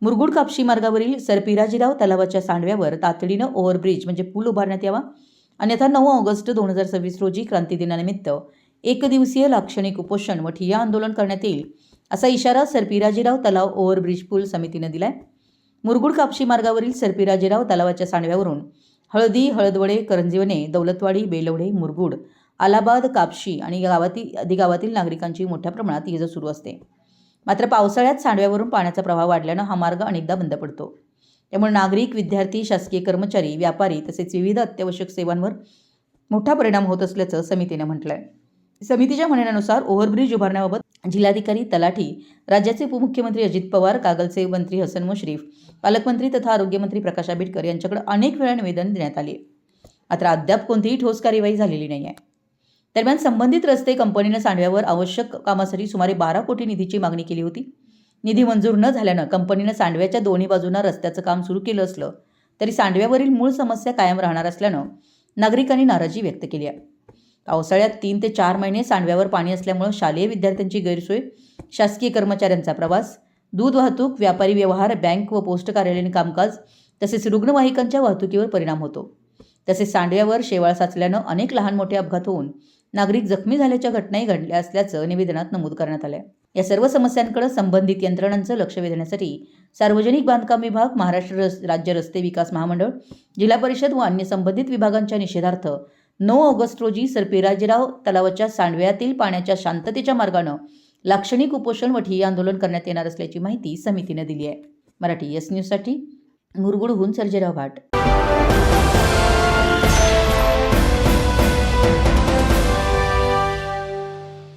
मुरगुड कापशी मार्गावरील सरपिराजीराव तलावाच्या सांडव्यावर तातडीनं ओव्हरब्रिज म्हणजे पूल उभारण्यात यावा, अन्यथा 9 ऑगस्ट 2026 रोजी क्रांती दिनानिमित्त एकदिवसीय लाक्षणिक उपोषण व ठिय्या आंदोलन करण्यात येईल, असा इशारा सरपिराजीराव तलाव ओव्हरब्रिज पूल समितीनं दिलाय. मुरगुड कापशी मार्गावरील सरपिराजीराव तलावाच्या सांडव्यावरून हळदी, हळदवडे, करंजीवणे, दौलतवाडी, बेलवडे, मुरगुड, आलाबाद, कापशी आणि गावातील नागरिकांची मोठ्या प्रमाणात ये-जा सुरू असते. मात्र पावसाळ्यात सांडव्यावरून पाण्याचा प्रवाह वाढल्यानं हा मार्ग अनेकदा बंद पडतो. त्यामुळे नागरिक, विद्यार्थी, शासकीय कर्मचारी, व्यापारी तसेच विविध अत्यावश्यक सेवांवर मोठा परिणाम होत असल्याचं समितीने म्हटलंय. समितीच्या म्हणण्यानुसार ओव्हरब्रिज उभारण्याबाबत जिल्हाधिकारी, तलाठी, राज्याचे उपमुख्यमंत्री अजित पवार, कागलचे मंत्री हसन मुश्रीफ, पालकमंत्री तथा आरोग्यमंत्री प्रकाश आंबेडकर यांच्याकडे अनेक वेळा निवेदन देण्यात आले, मात्र अद्याप कोणतीही ठोस कार्यवाही झालेली नाही आहे. दरम्यान संबंधित रस्ते कंपनीनं सांडव्यावर आवश्यक कामासाठी सुमारे 12 कोटी निधीची मागणी केली होती. निधी मंजूर न झाल्यानं कंपनीनं सांडव्याच्या दोन्ही बाजूंना रस्त्याचं काम सुरू केलं असलं तरी सांडव्यावरील मूळ समस्या कायम राहणार असल्यानं नागरिकांनी नाराजी व्यक्त केली आहे. पावसाळ्यात 3 ते 4 महिने सांडव्यावर पाणी असल्यामुळे शालेय विद्यार्थ्यांची गैरसोय, शासकीय कर्मचाऱ्यांचा प्रवास, दूध वाहतूक, व्यापारी व्यवहार, बँक व पोस्ट कार्यालयीन कामकाज तसेच रुग्णवाहिकांच्या वाहतुकीवर परिणाम होतो. तसेच सांडव्यावर शेवाळ साचल्यानं अनेक लहान मोठे अपघात होऊन नागरिक जखमी झाल्याच्या घटनाही घडल्या असल्याचं निवेदनात नमूद करण्यात आलं आहे. या सर्व समस्यांकडे संबंधित यंत्रणांचं लक्ष वेधण्यासाठी सार्वजनिक बांधकाम विभाग, महाराष्ट्र राज्य रस्ते विकास महामंडळ, जिल्हा परिषद व अन्य संबंधित विभागांच्या निषेधार्थ 9 ऑगस्ट रोजी सरपिराजीराव तलावाच्या सांडव्यातील पाण्याच्या शांततेच्या मार्गानं लाक्षणिक उपोषण व ठिय्या आंदोलन करण्यात येणार असल्याची माहिती समितीने दिली आहे. मराठी एस न्यूजसाठी मुरगुडहून सर्जेराव भाट.